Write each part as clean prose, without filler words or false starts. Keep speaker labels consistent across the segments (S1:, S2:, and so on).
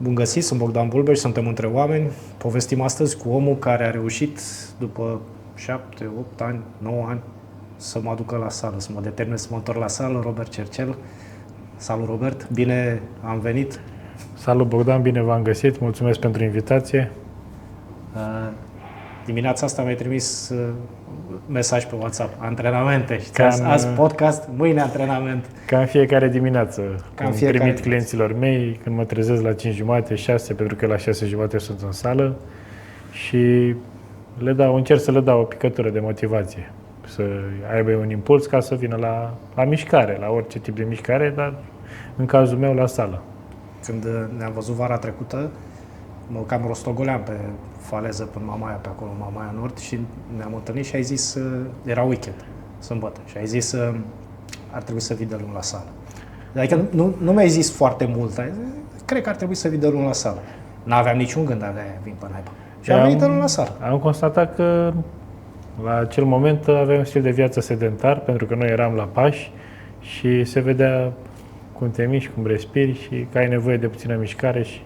S1: Bun găsit, sunt Bogdan Bulbeș, suntem între oameni. Povestim astăzi cu omul care a reușit după 7, 8 ani, 9 ani să mă aducă la sală, să mă determine să mă întorc la sală, Robert Cercel. Salut, Robert, bine am venit.
S2: Salut, Bogdan, bine v-am găsit, mulțumesc pentru invitație.
S1: Dimineața asta mi-ai trimis mesaj pe WhatsApp, antrenamente. Azi podcast, mâine antrenament.
S2: Ca în fiecare dimineață. Am primit clienților mei când mă trezesc la 5:30, 6, pentru că la 6:30 sunt în sală și încerc să le dau o picătură de motivație, să aibă un impuls ca să vină la mișcare, la orice tip de mișcare, dar în cazul meu la sală.
S1: Când ne-am văzut vara trecută, mă cam rostogoleam pe faleză până Mamaia, pe acolo, Mamaia Nord, și ne-am întâlnit și ai zis, era weekend, sâmbătă, și ai zis ar trebui să vii de luni la sală. Adică nu mi-ai zis foarte mult, cred că ar trebui să vii de luni la sală. N-aveam niciun gând de a vin pe naiba. Și am venit de luni la sală.
S2: Am constatat că la acel moment aveam un stil de viață sedentar, pentru că noi eram la pași și se vedea cum te miști, cum respiri și că ai nevoie de puțină mișcare și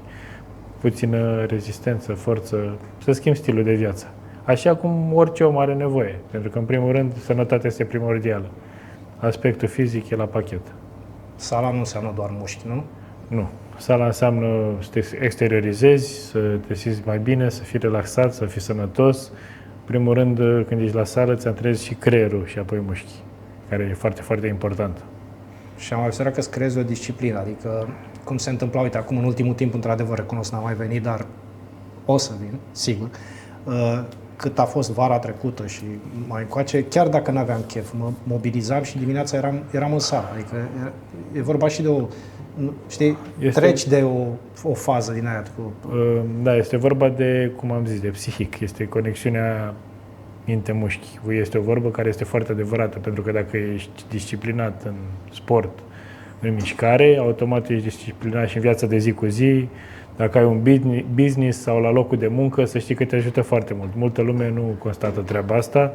S2: puțină rezistență, forță, să schimbi stilul de viață. Așa cum orice om are nevoie, pentru că, în primul rând, sănătatea este primordială. Aspectul fizic e la pachet.
S1: Sala nu înseamnă doar mușchi, nu?
S2: Nu. Sala înseamnă să te exteriorizezi, să te simți mai bine, să fii relaxat, să fii sănătos. În primul rând, când ești la sală, îți antrenezi și creierul și apoi mușchii, care e foarte, foarte important.
S1: Și am observat că îți creezi o disciplină, adică cum se întâmpla, uite, acum în ultimul timp, într-adevăr, recunosc, n-am mai venit, dar o să vin, sigur. Cât a fost vara trecută și mai încoace, chiar dacă n-aveam chef, mă mobilizam și dimineața eram în sală. Adică e vorba și de o, știi, treci de o fază din aia.
S2: Da, este vorba de, cum am zis, de psihic. Este conexiunea minte-mușchi. Este o vorbă care este foarte adevărată, pentru că dacă ești disciplinat în sport, în mișcare, automat ești disciplinat și în viața de zi cu zi. Dacă ai un business sau la locul de muncă, să știi că te ajută foarte mult. Multă lume nu constată treaba asta,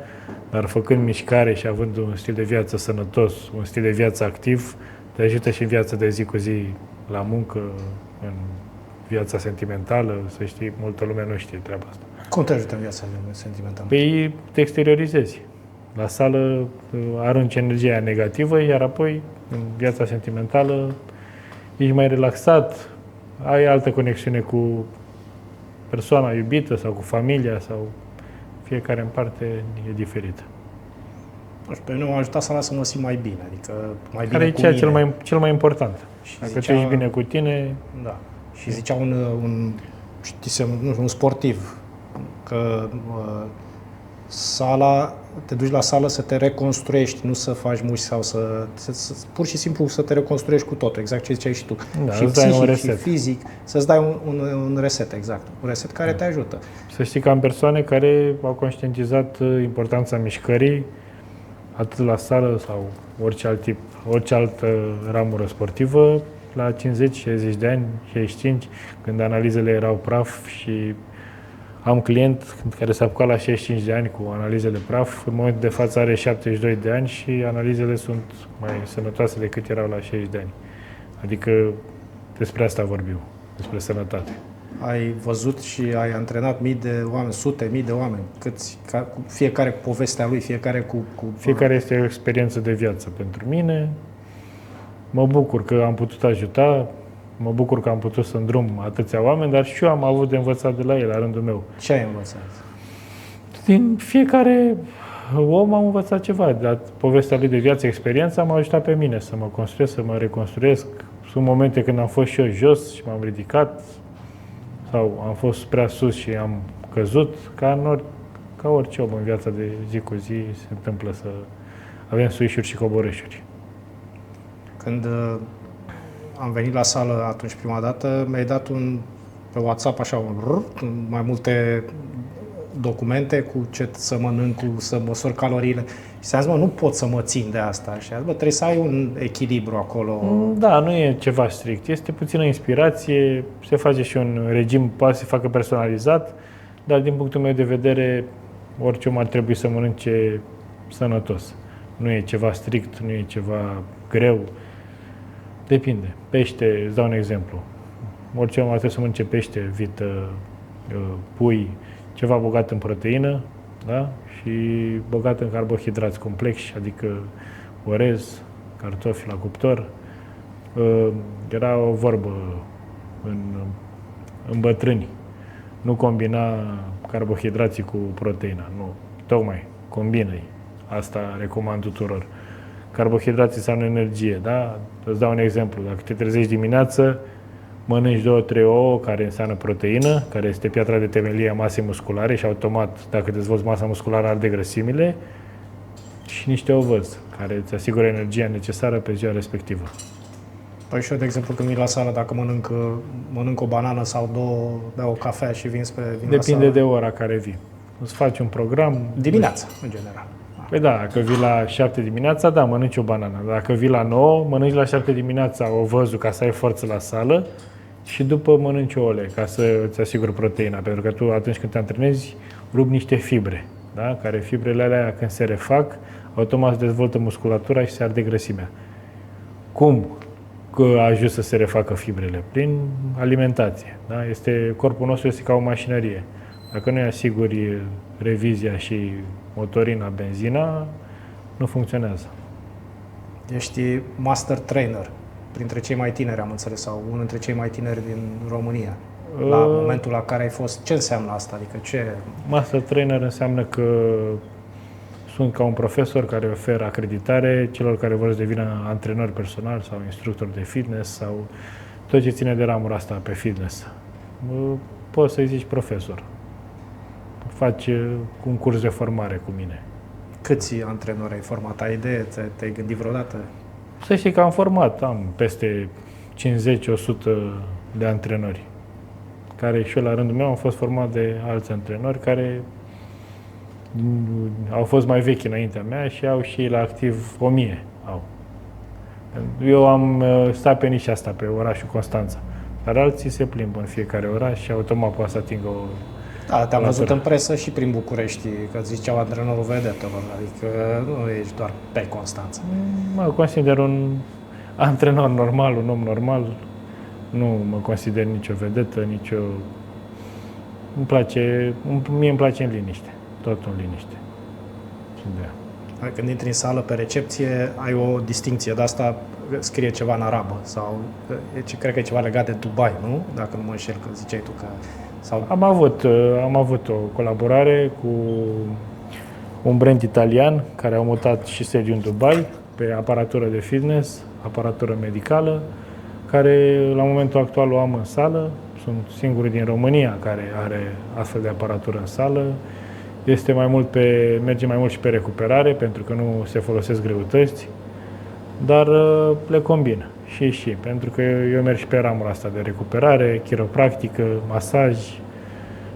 S2: dar făcând mișcare și având un stil de viață sănătos, un stil de viață activ, te ajută și în viața de zi cu zi, la muncă, în viața sentimentală, să știi, multă lume nu știe treaba asta.
S1: Cum te ajută în viața sentimentală?
S2: Păi te exteriorizezi. La sală arunci energia negativă, iar apoi, în viața sentimentală, ești mai relaxat, ai altă conexiune cu persoana iubită sau cu familia, sau fiecare în parte e diferită.
S1: Pe mine m-a ajutat sala să mă simt mai bine, adică mai bine
S2: care
S1: cu
S2: e
S1: mine.
S2: cel mai important.
S1: Și
S2: dacă tu ești bine cu tine...
S1: Da. Și zicea un sportiv că te duci la sală să te reconstruiești, nu să faci mușchi sau pur și simplu să te reconstruiești cu totul, exact ce ziceai și tu.
S2: Da,
S1: și psihic, și fizic, să-ți dai un reset, exact. Un reset care te ajută.
S2: Să știi că am persoane care au conștientizat importanța mișcării, atât la sală sau orice altă ramură sportivă, la 50, 60 de ani, 65, când analizele erau praf și am client care s-a apucat la 65 de ani cu analizele praf, în momentul de față are 72 de ani și analizele sunt mai sănătoase decât erau la 60 de ani. Adică despre asta vorbim, despre sănătate.
S1: Ai văzut și ai antrenat mii de oameni, sute, mii de oameni, fiecare cu povestea lui, fiecare cu...
S2: Fiecare este o experiență de viață pentru mine. Mă bucur că am putut ajuta, mă bucur că am putut să îndrum atâția oameni, dar și eu am avut de învățat de la ei, la rândul meu.
S1: Ce ai învățat?
S2: Din fiecare om am învățat ceva, dar povestea lui de viață, experiența m-a ajutat pe mine să mă construiesc, să mă reconstruiesc. Sunt momente când am fost și eu jos și m-am ridicat, sau am fost prea sus și am căzut, ca orice om în viața de zi cu zi se întâmplă să avem suișuri și coborâșuri.
S1: Când am venit la sală atunci prima dată, mi-ai dat pe WhatsApp așa mai multe documente cu ce să mănânc, să măsor caloriile. Și ți-am zis, nu pot să mă țin de asta. Și am zis, trebuie să ai un echilibru acolo.
S2: Da, nu e ceva strict. Este puțină inspirație, se face și un regim, poate să se facă personalizat, dar din punctul meu de vedere, orice om ar trebui să mănânce sănătos. Nu e ceva strict, nu e ceva greu. Depinde. Pește, îți dau un exemplu. orice om trebuie să mănânce pește, vită, pui, ceva bogat în proteină, da? Și bogat în carbohidrați complexi, adică orez, cartofi la cuptor. Era o vorbă în bătrâni. Nu combina carbohidrații cu proteina, nu. Tocmai, combină-i. Asta recomand tuturor. Carbohidrații înseamnă energie, da? Îți dau un exemplu. Dacă te trezești dimineață, mănânci 2-3 ouă, care înseamnă proteină, care este piatra de temelie a masei musculare și automat, dacă dezvolți masa musculară, arde grăsimile, și niște ovăz, care îți asigură energia necesară pe ziua respectivă.
S1: Păi și eu, de exemplu, când vin la sală, dacă mănânc o banană sau două, beau o cafea și vin
S2: Depinde
S1: la sală.
S2: de ora care vii. Îți faci un program.
S1: Dimineața, în general.
S2: Păi da, dacă vii la 7 dimineața, da, mănânci o banană. Dacă vii la 9, mănânci la 7 dimineața ovăzul ca să ai forță la sală și după mănânci ouăle ca să îți asiguri proteina. Pentru că tu, atunci când te antrenezi, rupi niște fibre, da? Care fibrele alea, când se refac, automat se dezvoltă musculatura și se arde grăsimea. Cum ajuns să se refacă fibrele? Prin alimentație. Da? Corpul nostru este ca o mașinărie. Dacă nu-i asiguri revizia și motorina, benzina, nu funcționează.
S1: Ești master trainer, printre cei mai tineri, am înțeles, sau unul dintre cei mai tineri din România. La momentul la care ai fost, ce înseamnă asta? Adică ce...
S2: Master trainer înseamnă că sunt ca un profesor care oferă acreditare celor care vor să devină antrenori personali sau instructori de fitness sau tot ce ține de ramura asta pe fitness. Poți să-i zici profesor. Faci un curs de formare cu mine.
S1: Câți antrenori ai format? Ai idee? Te-ai gândit vreodată?
S2: Să știi că am format, am peste 50-100 de antrenori, care și eu la rândul meu am fost format de alți antrenori care au fost mai vechi înaintea mea și au și la activ 1000 au. Eu am stat pe nișa asta, pe orașul Constanța, dar alții se plimbă în fiecare oraș și automat poate să atingă o...
S1: Da, te-am văzut în presă și prin București, că ziceau antrenorul vedetelor, adică nu ești doar pe Constanța.
S2: Mă consider un antrenor normal, un om normal. Nu mă consider nicio vedetă, nicio... Mie îmi place în liniște, tot în liniște.
S1: Când intri în sală, pe recepție, ai o distinție, de asta scrie ceva în arabă sau cred că e ceva legat de Dubai, nu? Dacă nu mă înșel, că ziceai tu că... Sau...
S2: Am avut o colaborare cu un brand italian care au mutat și sediul în Dubai pe aparatură de fitness, aparatură medicală, care la momentul actual o am în sală. Sunt singurul din România care are astfel de aparatură în sală. Merge mai mult și pe recuperare, pentru că nu se folosesc greutăți, dar le combin și, pentru că eu merg și pe ramura asta de recuperare, chiropractică, masaj,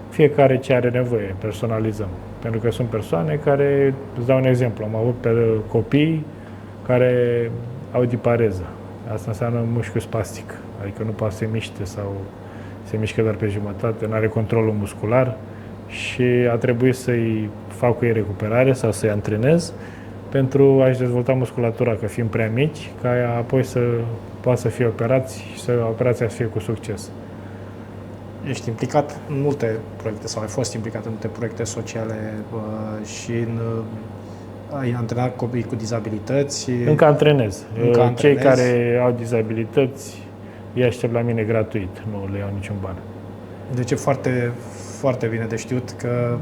S2: fiecare ce are nevoie, personalizăm. Pentru că sunt persoane care, îți dau un exemplu, am avut pe copii care au dipareză. Asta înseamnă mușchiul spastic, adică nu poate să se miște sau se mișcă doar pe jumătate, nu are controlul muscular și a trebuit să-i fac cu ei recuperare sau să-i antrenez pentru a-și dezvolta musculatura, că fiind prea mici, ca aia apoi să poată să fie operați și să operația să fie cu succes.
S1: Ești implicat în multe proiecte sau ai fost implicat în multe proiecte sociale și ai antrenat copii cu dizabilități.
S2: Încă antrenez. Cei care au dizabilități îi aștept la mine gratuit, nu le iau niciun ban.
S1: Deci e foarte, foarte bine de știut că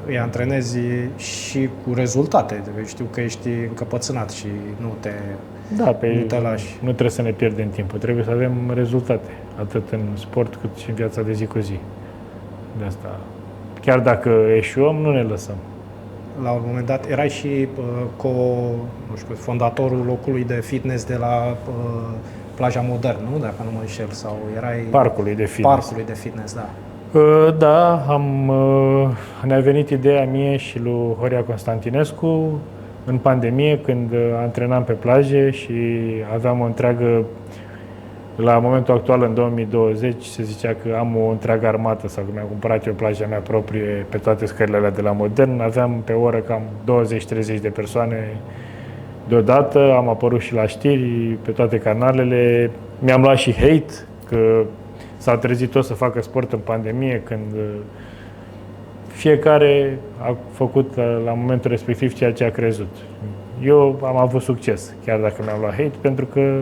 S1: îi antrenezi și cu rezultate. Știu că ești încăpățânat și nu te lași.
S2: Nu trebuie să ne pierdem timpul, trebuie să avem rezultate, atât în sport cât și în viața de zi cu zi. De asta, chiar dacă eșuăm, nu ne lăsăm.
S1: La un moment dat erai și fondatorul locului de fitness de la Plaja Modern, nu? Dacă nu mă înșel, sau erai...
S2: Parcului de fitness.
S1: Parcului de fitness, da.
S2: Da, ne-a venit ideea mie și lui Horia Constantinescu în pandemie, când antrenam pe plaje și aveam o întreagă, la momentul actual, în 2020, se zicea că am o întreagă armată sau că mi-am cumpărat eu plaja mea proprie pe toate scările alea de la Modern. Aveam pe oră cam 20-30 de persoane deodată, am apărut și la știri, pe toate canalele. Mi-am luat și hate, că s-au trezit toți să facă sport în pandemie, când fiecare a făcut la momentul respectiv ceea ce a crezut. Eu am avut succes, chiar dacă mi-am luat hate, pentru că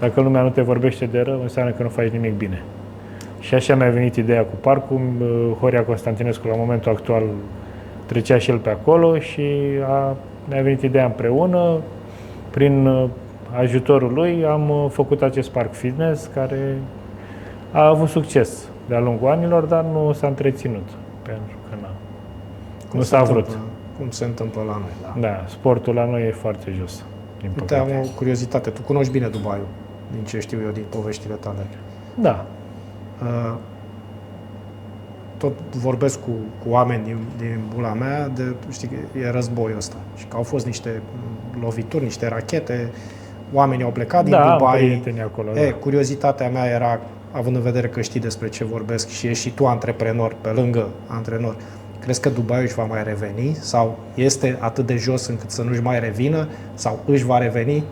S2: dacă lumea nu te vorbește de rău, înseamnă că nu faci nimic bine. Și așa mi-a venit ideea cu parcul. Horia Constantinescu, la momentul actual, trecea și el pe acolo și mi-a venit ideea împreună. Prin ajutorul lui am făcut acest parc fitness, care a avut succes de-a lungul anilor, dar nu s-a întreținut, pentru că nu s-a vrut.
S1: Cum se întâmplă la noi, da.
S2: Da, sportul la noi e foarte jos, din
S1: Uite,
S2: păcate.
S1: am o curiozitate. Tu cunoști bine Dubaiul, din ce știu eu, din poveștile tale.
S2: Da.
S1: Tot vorbesc cu oameni din bula mea de, știi, e războiul ăsta. Și că au fost niște lovituri, niște rachete, oamenii au plecat din Dubai.
S2: Acolo,
S1: Curiozitatea mea era, având în vedere că știi despre ce vorbesc și ești și tu antreprenor, pe lângă antrenor, crezi că Dubaiul își va mai reveni? Sau este atât de jos încât să nu-și mai revină? Sau își va reveni?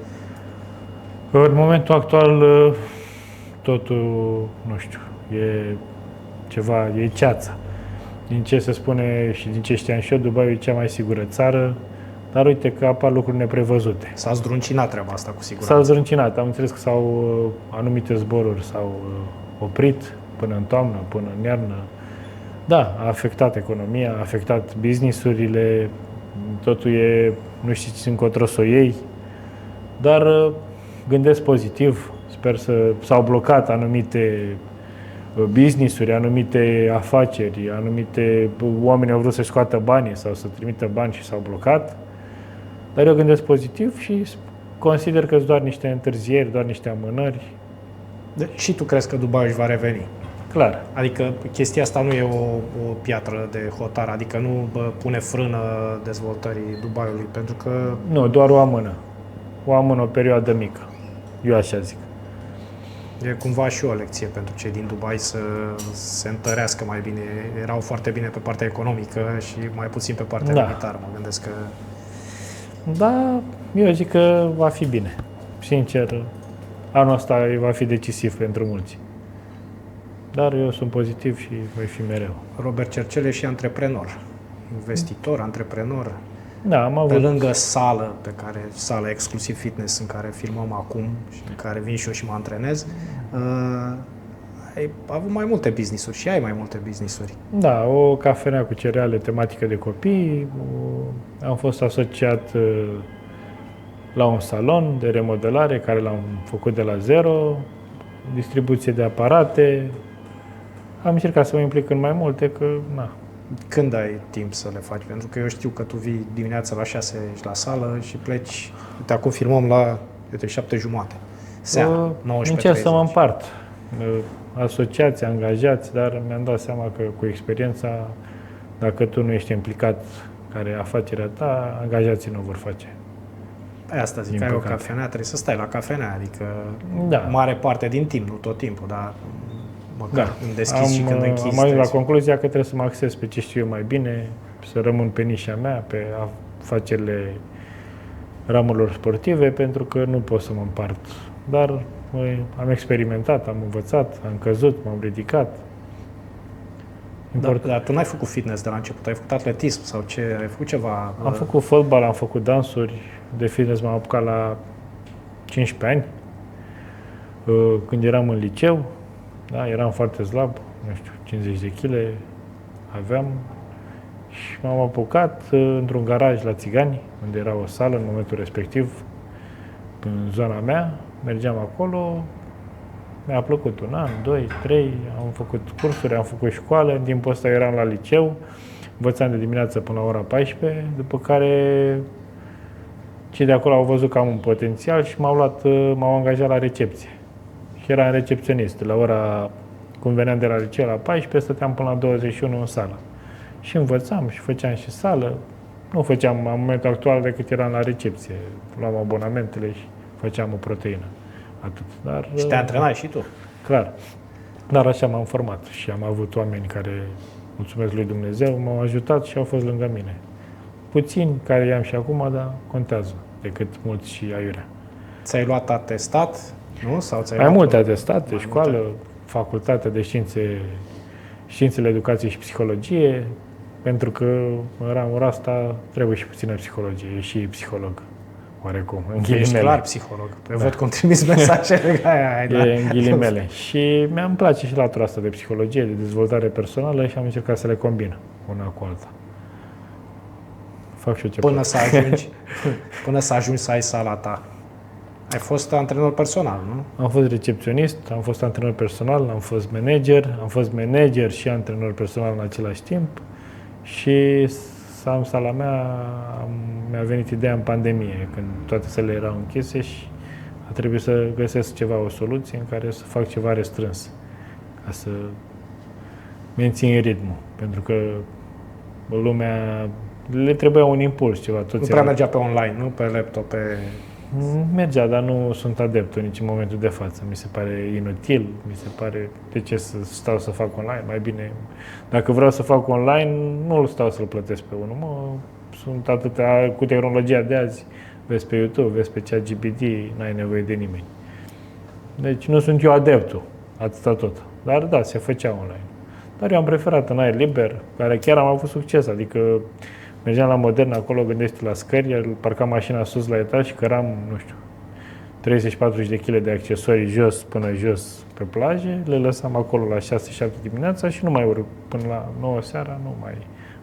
S2: În momentul actual, totul, nu știu, e ceva, e ceață. Din ce se spune și din ce știam și eu, Dubaiul e cea mai sigură țară, dar uite că apar lucruri neprevăzute.
S1: S-a zdruncinat treaba asta, cu siguranță.
S2: S-a zdruncinat. Am înțeles că anumite zboruri s-au oprit până în toamnă, până în iarnă. Da, a afectat economia, a afectat business-urile, totul e, nu știți încotro să o iei, dar gândesc pozitiv, sper s-au blocat anumite business-uri, anumite afaceri, anumite oameni au vrut să scoată banii sau să trimită bani și s-au blocat, dar eu gândesc pozitiv și consider că sunt doar niște întârzieri, doar niște amânări.
S1: Și tu crezi că Dubai își va reveni?
S2: Clar.
S1: Adică chestia asta nu e o piatră de hotar, adică nu pune frână dezvoltării Dubaiului, pentru că...
S2: Nu, doar o amână. O amână, o perioadă mică. Eu așa zic.
S1: E cumva și o lecție pentru cei din Dubai să se întărească mai bine. Erau foarte bine pe partea economică și mai puțin pe partea militară. Mă gândesc că...
S2: Da, eu zic că va fi bine. Sincer, anul ăsta va fi decisiv pentru mulți. Dar eu sunt pozitiv și voi fi mereu.
S1: Robert Cercel e și antreprenor. Investitor, antreprenor.
S2: Da, am avut...
S1: Pe lângă sală exclusiv fitness în care filmăm acum și în care vin și eu și mă antrenez, ai avut mai multe business-uri și ai mai multe business-uri.
S2: Da, o cafenea cu cereale tematică de copii, am fost asociat la un salon de remodelare care l-am făcut de la zero, distribuție de aparate. Am încercat să mă implic în mai multe, că na.
S1: Când ai timp să le faci? Pentru că eu știu că tu vii dimineața la 6 la sală și pleci, uite, acum filmăm la 7:30 seara, 19:30.
S2: Încerc să mă împart. Asociații, angajați, dar mi-am dat seama că cu experiența, dacă tu nu ești implicat care e afacerea ta, angajații nu o vor face.
S1: Asta zic, ai o cafenea, trebuie să stai la cafenea, adică
S2: da.
S1: Mare parte din timp, nu tot timpul, dar măcar când deschizi și când închizi.
S2: Am ajuns la concluzia că trebuie să mă axez pe ce știu eu mai bine, să rămân pe nișa mea, pe afacerile ramurilor sportive, pentru că nu pot să mă împart. Dar am experimentat, am învățat, am căzut, m-am ridicat.
S1: Dar tu n-ai făcut fitness de la început, ai făcut atletism sau ce? Ai făcut ceva?
S2: Am făcut fotbal, am făcut dansuri, de fitness m-am apucat la 15 ani, când eram în liceu. Da, eram foarte slab, nu știu, 50 de kg aveam și m-am apucat într-un garaj la Țigani, unde era o sală în momentul respectiv, în zona mea. Mergeam acolo, mi-a plăcut 1 an, 2, 3, am făcut cursuri, am făcut școală, în timpul ăsta eram la liceu, învățam de dimineață până la ora 14, după care cei de acolo au văzut că am un potențial și m-au angajat la recepție. Și eram recepționist. La ora, cum veneam de la liceu la 14, stăteam până la 21 în sală. Și învățam și făceam și sală. Nu făceam în momentul actual decât eram la recepție. Luam abonamentele și făceam o proteină. Atât. Dar,
S1: și te antrenai și tu.
S2: Clar. Dar așa m-am format și am avut oameni care, mulțumesc lui Dumnezeu, m-au ajutat și au fost lângă mine. Puțini care i-am și acum, dar contează decât mulți și aiurea.
S1: Ți-ai luat atestat? Nu? Sau ți-ai
S2: mai
S1: luat
S2: multe atestate, școală, facultatea de științele educației și psihologie, pentru că în ramura asta trebuie și puțină psihologie, e și psiholog, oarecum, în ghilimele.
S1: Ești clar psiholog. Văd cum trimis mesajele.
S2: E în ghilimele. Și mi-am place și latura asta de psihologie, de dezvoltare personală și am încercat să le combin una cu alta. Fac și eu ce
S1: până să ajungi să ai sala ta. Ai fost antrenor personal, nu?
S2: Am fost recepționist, am fost antrenor personal, am fost manager și antrenor personal în același timp și să am sala mea, mi-a venit ideea în pandemie, când toate sălile erau închise și a trebuit să găsesc o soluție în care să fac ceva restrâns, ca să mențin ritmul, pentru că lumea le trebuia un impuls, ceva.
S1: Nu prea mergea pe online, nu? Pe laptop, pe...
S2: Mergea, dar nu sunt adeptul nici în momentul de față. Mi se pare inutil, mi se pare de ce să stau să fac online. Mai bine, dacă vreau să fac online, nu stau să-l plătesc pe unul. Sunt atâtea, cu tehnologia de azi, vezi pe YouTube, vezi pe ChatGPT, n-ai nevoie de nimeni. Deci nu sunt eu adeptul, atâta tot. Dar da, se făcea online. Dar eu am preferat în aer liber, care chiar am avut succes, adică mergeam la Modern acolo, gândește la scări, parcam mașina sus la etaj și căram, nu știu, 30-40 de kg de accesorii jos până jos pe plaje, le lăsam acolo la 6-7 dimineața și nu mai urc până la 9 seara, nu mai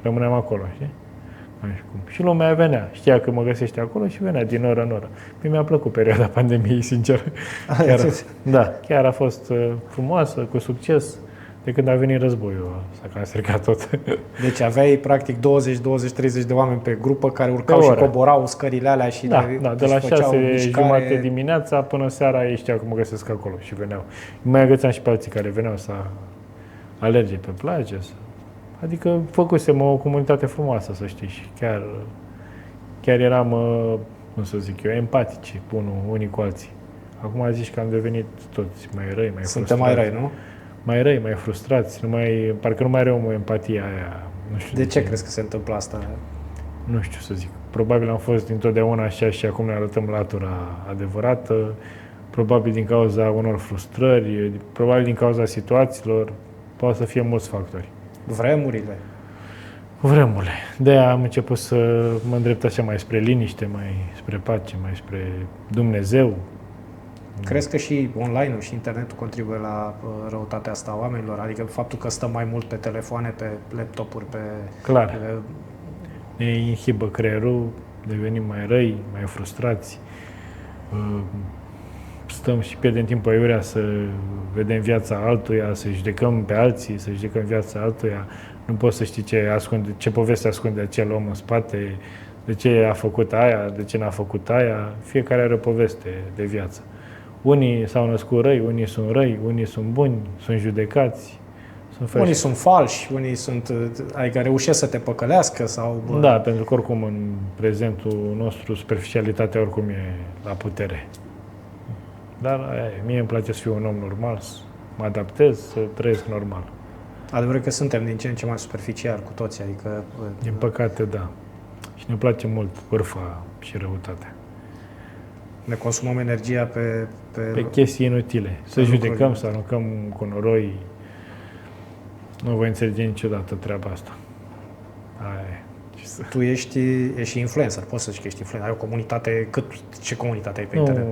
S2: rămâneam acolo, știi? Nu știu cum. Și lumea venea, știa că mă găsește acolo și venea din oră în oră. Mi-a plăcut perioada pandemiei, sincer. Chiar a fost frumoasă, cu succes. De când a venit războiul, s-a cam stricat tot.
S1: Deci aveai practic 20-30 de oameni pe grupă care urcau și coborau scările alea și
S2: de la 6:30 dimineața până seara ei știau că mă găsesc acolo și veneau. Mai agățeam și pe alții care veneau să alerge pe plajă. Adică făcusem o comunitate frumoasă, să știi, și chiar eram, cum să zic eu, empatici unii cu alții. Acum zici că am devenit toți mai răi, mai frustrați.
S1: Suntem mai răi, nu?
S2: Mai răi, mai frustrați, parcă nu mai are o empatia aia. Nu știu
S1: de ce crezi că se întâmplă asta?
S2: Nu știu să zic. Probabil am fost dintotdeauna așa și acum ne arătăm latura adevărată. Probabil din cauza unor frustrări, probabil din cauza situațiilor. Poate să fie mulți factori.
S1: Vremurile.
S2: De-aia am început să mă îndrept așa mai spre liniște, mai spre pace, mai spre Dumnezeu.
S1: Crezi că și online-ul și internetul contribuie la răutatea asta a oamenilor? Adică faptul că stăm mai mult pe telefoane, pe laptopuri, pe...
S2: Clar. Ne inhibă creierul, devenim mai răi, mai frustrați. Stăm și pierdem timpul aiurea să vedem viața altuia, să judecăm pe alții, să judecăm viața altuia. Nu poți să știi ce poveste ascunde acel om în spate, de ce a făcut aia, de ce n-a făcut aia. Fiecare are o poveste de viață. Unii s-au născut răi, unii sunt răi, unii sunt buni, sunt judecați.
S1: Unii sunt falși, unii sunt, adică reușesc să te păcălească sau...
S2: Da, pentru că oricum în prezentul nostru superficialitatea oricum e la putere. Dar mie îmi place să fiu un om normal, să mă adaptez, să trăiesc normal.
S1: Adevărul că suntem din ce în ce mai superficiali cu toții, adică...
S2: Din păcate, da. Și ne place mult vârfa și răutatea.
S1: Ne consumăm energia
S2: pe chestii inutile. Să judecăm, să aruncăm cu noroi. Nu voi înțelege niciodată treaba asta.
S1: Tu ești influencer, poți să zici că ești influencer. Ai o comunitate, ce comunitate ai pe internet?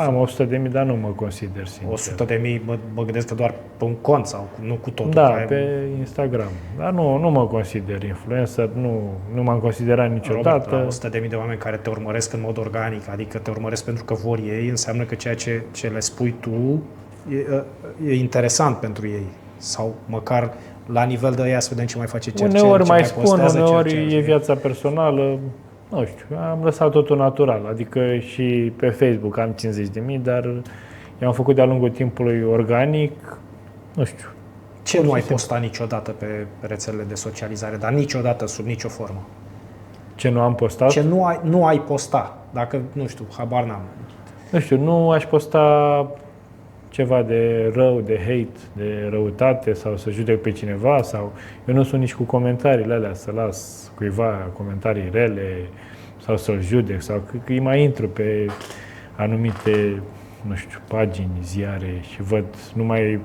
S2: Am 100.000, dar nu mă consider sincer.
S1: 100.000, mă gândesc că doar pe un cont sau nu cu totul.
S2: Da, pe Instagram. Dar nu mă consider influencer, nu m-am considerat niciodată.
S1: Robert, 100.000 de oameni care te urmăresc în mod organic, adică te urmăresc pentru că vor ei, înseamnă că ceea ce le spui tu e interesant pentru ei. Sau măcar la nivel de ea să vedem ce mai face Cercel,
S2: uneori mai
S1: postează,
S2: uneori e viața personală, nu știu, am lăsat totul natural, adică și pe Facebook am 50.000, dar i-am făcut de-a lungul timpului organic, nu știu.
S1: Ce nu ai postat niciodată pe rețelele de socializare, dar niciodată, sub nicio formă?
S2: Ce nu am postat?
S1: Ce nu ai posta, dacă, nu știu, habar n-am.
S2: Nu știu, nu aș posta ceva de rău, de hate, de răutate sau să judec pe cineva sau eu nu sunt nici cu comentariile alea, să las cuiva comentarii rele sau să-l judec sau că îi mai intru pe anumite nu știu, pagini, ziare și văd numai,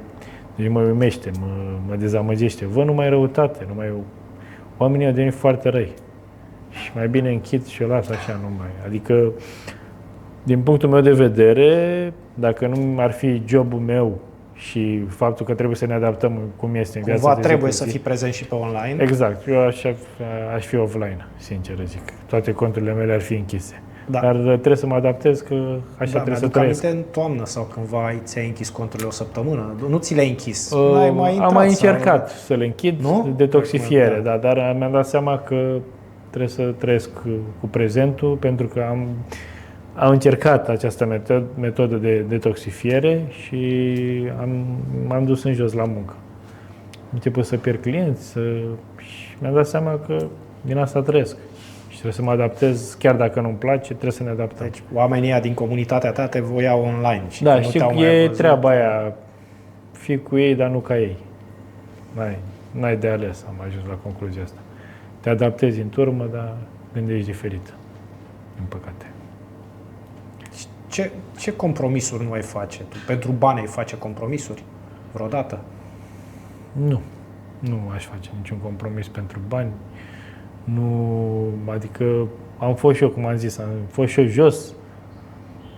S2: deci mă uimește, mă dezamăgește, văd numai răutate, oamenii au devenit foarte răi. Și mai bine închid și o las așa numai. Adică, din punctul meu de vedere, dacă nu ar fi jobul meu și faptul că trebuie să ne adaptăm cum este în viața de zi cu zi.
S1: Trebuie să fii prezent și pe online.
S2: Exact. Eu aș fi offline, sincer zic. Toate conturile mele ar fi închise. Da. Dar trebuie să mă adaptez că așa trebuie să trăiesc.
S1: În toamnă sau cândva ți-ai închis conturile o săptămână? Nu ți le-ai închis?
S2: Am mai încercat să le închid, detoxifiere, da, dar mi-am dat seama că trebuie să trăiesc cu prezentul, pentru că am încercat această metodă de detoxifiere și m-am dus în jos la muncă. Am început să pierd clienți și mi-am dat seama că din asta trăiesc. Și trebuie să mă adaptez, chiar dacă nu-mi place, trebuie să ne adaptăm.
S1: Deci oamenii din comunitatea ta te voiau online. Și
S2: da, și e treaba aia, fii cu ei, dar nu ca ei. N-ai de ales, am ajuns la concluzia asta. Te adaptezi în turmă, dar gândești diferit, din păcate.
S1: Ce compromisuri nu ai face? Tu pentru bani ai face compromisuri vreodată?
S2: Nu aș face niciun compromis pentru bani. Nu, adică am fost și eu, cum am zis, am fost și eu jos,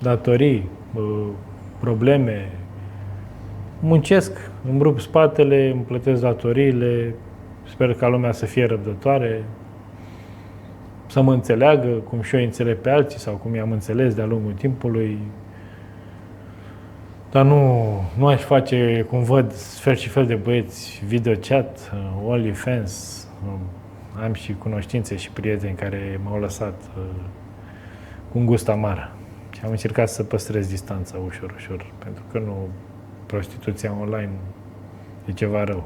S2: datorii, probleme. Muncesc, îmi rup spatele, îmi plătesc datoriile, sper ca lumea să fie răbdătoare, să mă înțeleagă cum și eu înțeleg pe alții sau cum i-am înțeles de-a lungul timpului. Dar nu aș face, cum văd, fel și fel de băieți, video chat, OnlyFans. Am și cunoștințe și prieteni care m-au lăsat cu un gust amar. Și am încercat să păstrez distanța ușor, pentru că prostituția online e ceva rău.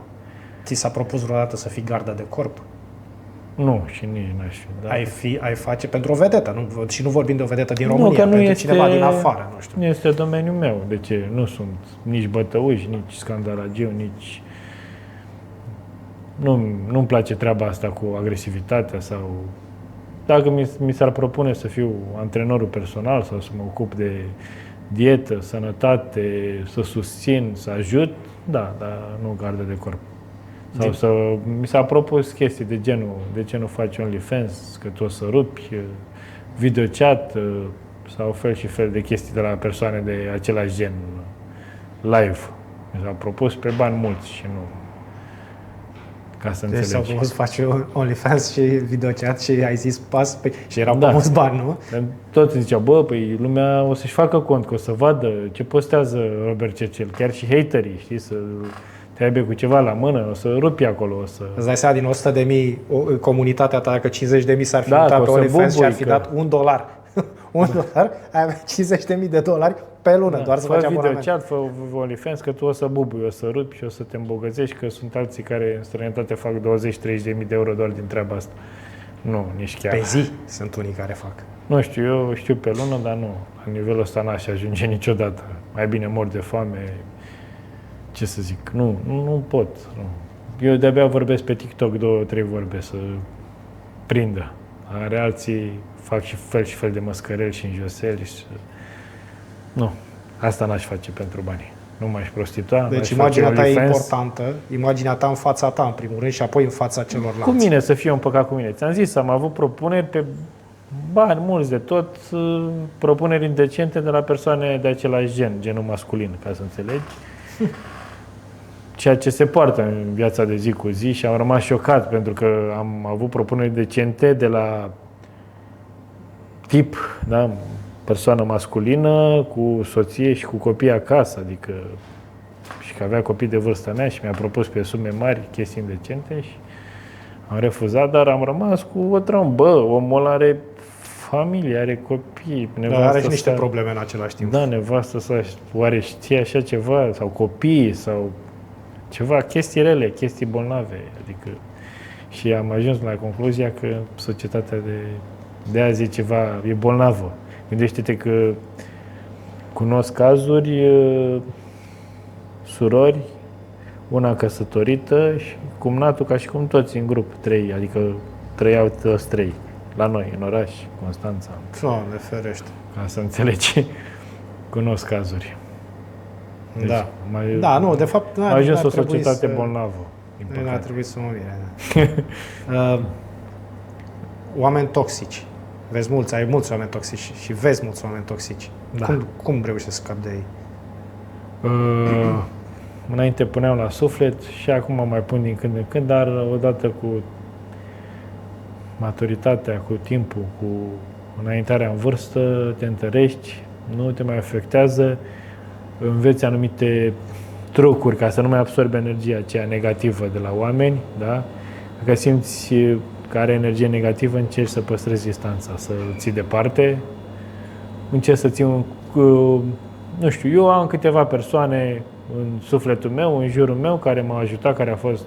S1: Ți s-a propus vreodată să fii gardă de corp?
S2: Nu, și nici n-aș fi. Da.
S1: Ai face pentru o vedetă, și nu vorbim de o vedetă din România, pentru cineva din afară, nu știu.
S2: Nu este domeniul meu, de ce? Nu sunt nici bătăuși, nici scandalagiu, nici... Nu-mi place treaba asta cu agresivitatea sau... Dacă mi s-ar propune să fiu antrenorul personal sau să mă ocup de dietă, sănătate, să susțin, să ajut, da, dar nu gardă de corp. Sau mi s-a propus chestii de genul, de ce nu faci OnlyFans, că tu o să rupi, video chat sau fel și fel de chestii de la persoane de același gen, live. Mi s-a propus pe bani mulți și nu... Ca să înțelegi.
S1: Deci s-au propus să faci OnlyFans și video chat și ai zis pas, și erau mulți bani, nu?
S2: Toți ziceau, lumea o să-și facă cont, că o să vadă ce postează Robert Cecel, chiar și haterii, știi, să te aibă cu ceva la mână, o să rupi acolo, o să...
S1: Îți dai seama, din 100.000, comunitatea ta, dacă 50.000 s-ar fi mutat pe OnlyFans și ar fi dat $1, $1, ai avea $50.000 pe lună, doar să faci abonament.
S2: Fă video chat, fă OnlyFans, că tu o să bubui, o să rupi și o să te îmbogățești, că sunt alții care în străinătate fac 20-30.000 de euro doar din treaba asta. Nu, nici chiar.
S1: Pe zi sunt unii care fac.
S2: Nu știu, eu știu pe lună, dar nu. La nivelul ăsta n-aș ajunge niciodată. Mai bine mor de foame. Ce să zic? Nu pot. Nu. Eu de-abia vorbesc pe TikTok 2-3 vorbe să prindă. Are alții fac și fel de măscăreli și înjoseli. Nu. Asta n-aș face pentru bani. Nu m-aș prostitua.
S1: Deci imaginea ta e importantă. Imaginea ta în fața ta, în primul rând, și apoi în fața celorlalți.
S2: Cu mine, să fie un păcat cu mine. Ți-am zis, am avut propuneri pe bani mulți de tot, propuneri indecente de la persoane de același gen, genul masculin, ca să înțelegi. Ceea ce se poartă în viața de zi cu zi și am rămas șocat pentru că am avut propuneri decente de la tip, da, persoană masculină cu soție și cu copii acasă, adică și că avea copii de vârsta mea și mi-a propus pe sume mari chestii indecente și am refuzat, dar am rămas cu o trămbă. Omul ăla are familie, are copii.
S1: Are și niște probleme în același timp.
S2: Da, nevastă sa, oare știe așa ceva? Sau copii, sau ceva, chestii rele, chestii bolnave. Adică, și am ajuns la concluzia că societatea de azi e ceva, e bolnavă. Gândește-te că cunosc cazuri, surori, una căsătorită și cumnatul ca și cum toți în grup, 3, adică trăiau toți 3 la noi, în oraș, Constanța.
S1: Doamne ferește.
S2: Ca să înțelegi. Cunosc cazuri. Deci,
S1: Da, nu, de fapt...
S2: A ajuns o societate bolnavă.
S1: Nu ar trebui să mă mire. Oameni toxici. Ai mulți oameni toxici și vezi mulți oameni toxici.
S2: Da.
S1: Cum reușești să scapi de ei?
S2: Înainte puneam la suflet și acum mai pun din când în când, dar odată cu maturitatea, cu timpul, cu înaintarea în vârstă, te întărești, nu te mai afectează, înveți anumite trucuri ca să nu mai absorbi energia aceea negativă de la oameni, da? Dacă simți că are energie negativă, încerci să păstrezi distanța, să îl ții departe, încerci să ții nu știu, eu am câteva persoane în sufletul meu, în jurul meu, care m-au ajutat, care au fost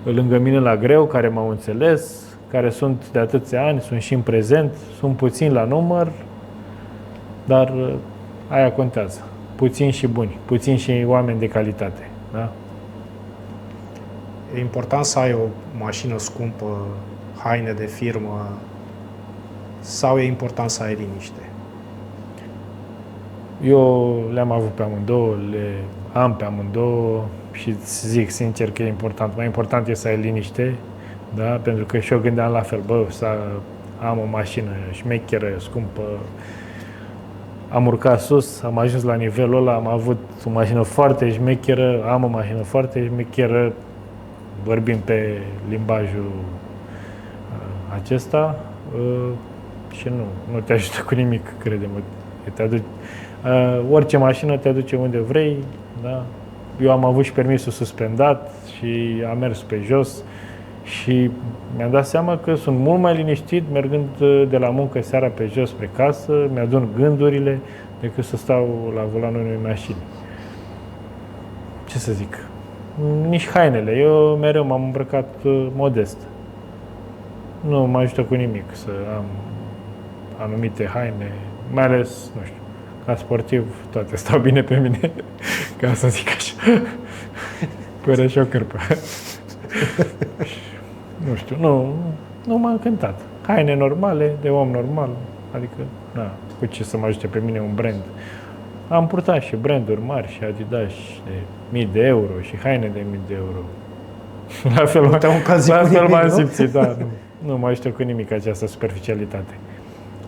S2: lângă mine la greu, care m-au înțeles, care sunt de atâția ani, sunt și în prezent, sunt puțini la număr, dar aia contează. Puțini și buni, puțini și oameni de calitate. Da?
S1: E important să ai o mașină scumpă, haine de firmă, sau e important să ai liniște?
S2: Eu le-am avut pe amândouă, le am pe amândouă și zic sincer că e important. Mai important e să ai liniște, da? Pentru că și eu gândeam la fel, să am o mașină șmecheră, scumpă. Am urcat sus, am ajuns la nivelul ăla, am avut o mașină foarte șmecheră, am o mașină foarte șmecheră, vorbim pe limbajul acesta și nu te ajută cu nimic, crede-mă. Orice mașină te aduce unde vrei, da? Eu am avut și permisul suspendat și am mers pe jos și mi-am dat seama că sunt mult mai liniștit mergând de la muncă seara pe jos spre casă, mi-adun gândurile decât să stau la volanul unei mașini. Ce să zic? Nici hainele. Eu mereu m-am îmbrăcat modest. Nu mă ajută cu nimic să am anumite haine, mai ales, nu știu, ca sportiv, toate stau bine pe mine, ca să zic așa. Pără și o cârpă. Nu știu, nu m-a încântat. Haine normale, de om normal, adică, cu ce să mă ajute pe mine un brand. Am purtat și branduri mari și Adidas de 1000 de euro și haine de 1000 de euro. La fel m-am simțit, da. Nu mă ajută cu nimic această superficialitate.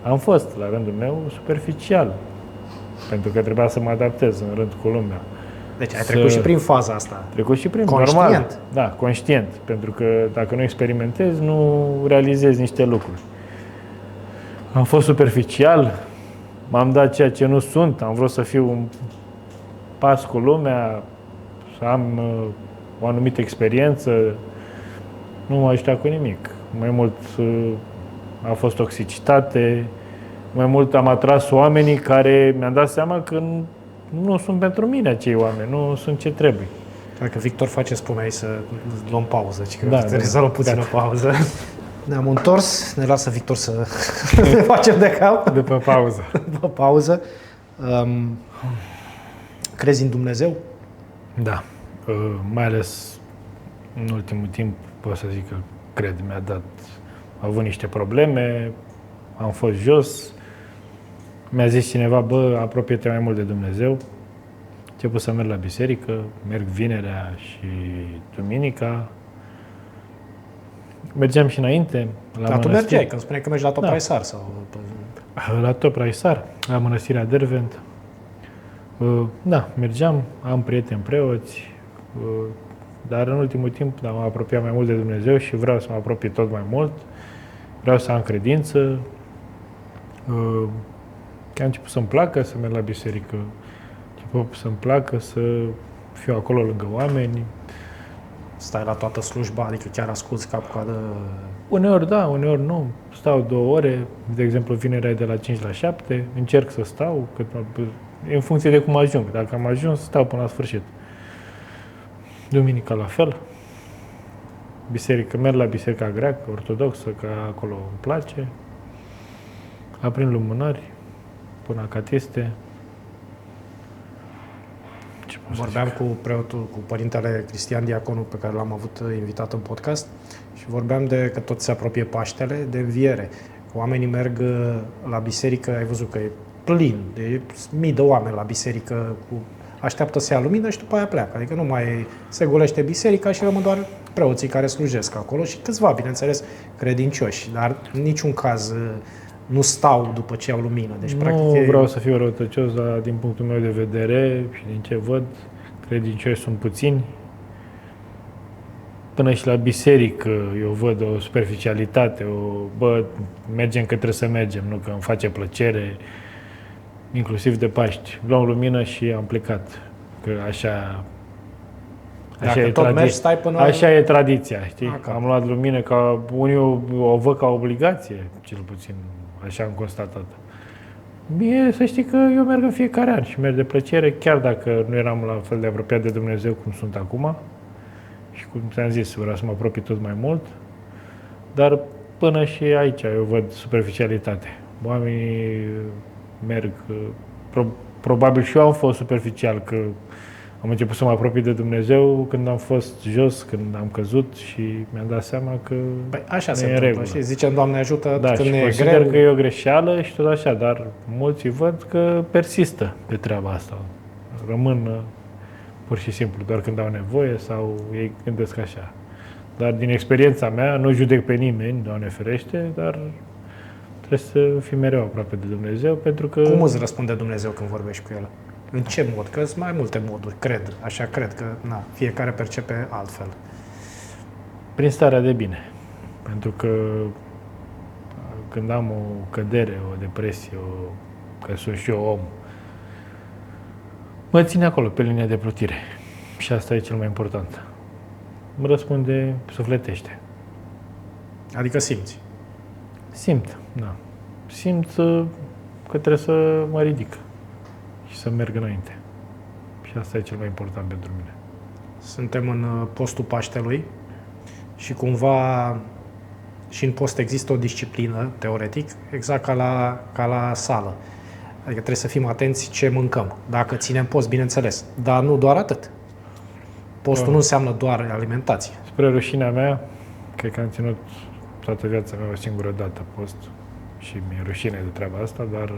S2: Am fost, la rândul meu, superficial, pentru că trebuia să mă adaptez în rând cu lumea.
S1: Deci ai trecut și prin faza asta.
S2: Trecut și prin,
S1: conștient.
S2: Normal. Da, conștient, pentru că dacă nu experimentezi, nu realizezi niște lucruri. Am fost superficial, m-am dat ceea ce nu sunt, am vrut să fiu un pas cu lumea, să am o anumită experiență, nu m-a ajutat cu nimic. Mai mult a fost toxicitate, mai mult am atras oamenii care mi-am dat seama că nu sunt pentru mine acei oameni, nu sunt ce trebuie.
S1: Dacă Victor face, spuneai să luăm pauză,
S2: trebuie
S1: să luăm puțină pauză. Ne-am întors, ne lasă Victor să ne facem de cap.
S2: După pauză.
S1: După pauză. Crezi în Dumnezeu?
S2: Da. Mai ales în ultimul timp, pot să zic că cred, am avut niște probleme, am fost jos, mi-a zis cineva, apropie-te mai mult de Dumnezeu. Început să merg la biserică, merg vinerea și duminica. Mergeam și înainte la
S1: mănăstire. Tu mergeai, că spuneai că mergi la Top Raisar sau...
S2: La Top Raisar, la mănăstirea Dervent. Da, mergeam, am prieteni preoți, dar în ultimul timp m-am apropiat mai mult de Dumnezeu și vreau să mă apropie tot mai mult. Vreau să am credință. Că am început să-mi placă să merg la biserică, să-mi placă să fiu acolo lângă oameni.
S1: Stai la toată slujba, adică chiar asculți cap-coadă?
S2: Uneori da, uneori nu. Stau 2 ore, de exemplu vinerea e de la 5 la 7, încerc să stau, în funcție de cum ajung. Dacă am ajuns, stau până la sfârșit. Duminica la fel. Merg la biserica greacă, ortodoxă, că acolo îmi place. Aprind lumânări, pun acatiste.
S1: Vorbeam cu preotul, cu părintele Cristian Diaconu, pe care l-am avut invitat în podcast, și vorbeam de că tot se apropie Paștele, de înviere. Oamenii merg la biserică, ai văzut că e plin, de mii de oameni la biserică așteaptă să ia lumină și după aia pleacă. Adică nu mai se golește biserica și rămân doar preoții care slujesc acolo și câțiva, bineînțeles, credincioși, dar în niciun caz nu stau după ce iau lumină. Deci,
S2: nu
S1: practic,
S2: vreau să fiu răutăcios, dar din punctul meu de vedere și din ce văd, credincioși sunt puțini. Până și la biserică eu văd o superficialitate, mergem că trebuie să mergem, nu că îmi face plăcere, inclusiv de Paști. Luăm lumină și am plecat. Că așa
S1: dacă tot mergi, stai până...
S2: Așa e tradiția, știi?
S1: Aca.
S2: Am luat lumină ca... Unii o văd ca obligație, cel puțin, așa am constatat. Mie să știi că eu merg în fiecare an și merg de plăcere, chiar dacă nu eram la fel de apropiat de Dumnezeu cum sunt acum. Și cum ți-am zis, vreau să mă apropii tot mai mult. Dar până și aici eu văd superficialitate. Oamenii merg... Probabil și eu am fost superficial, că am început să mă apropii de Dumnezeu când am fost jos, când am căzut și mi-am dat seama că
S1: așa
S2: nu
S1: se
S2: e în
S1: întâmplă,
S2: regulă.
S1: știi? Zicem, Doamne ajută,
S2: Da,
S1: când
S2: și
S1: ne e
S2: consider
S1: greu.
S2: că e o greșeală și tot așa, dar mulți văd că persistă pe treaba asta. Rămân pur și simplu, doar când au nevoie sau ei gândesc așa. Dar din experiența mea, nu judec pe nimeni, Doamne ferește, dar trebuie să fii mereu aproape de Dumnezeu, pentru că...
S1: Cum îți răspunde Dumnezeu când vorbești cu El? În ce mod? Că sunt mai multe moduri, cred. Așa cred că fiecare percepe altfel.
S2: Prin starea de bine. Pentru că când am o cădere, o depresie, că sunt și eu om, mă ține acolo, pe linia de plutire. Și asta e cel mai important. Mă răspunde sufletește.
S1: Adică simți.
S2: Simt, da. Simt că trebuie să mă ridic și să merg înainte. Și asta e cel mai important pentru mine.
S1: Suntem în postul Paștelui și cumva și în post există o disciplină, teoretic, exact ca la sală. Adică trebuie să fim atenți ce mâncăm. Dacă ținem post, bineînțeles. Dar nu doar atât. Postul nu înseamnă doar alimentație.
S2: Spre rușinea mea, cred că am ținut toată viața mea o singură dată post și mi-e rușine de treaba asta, dar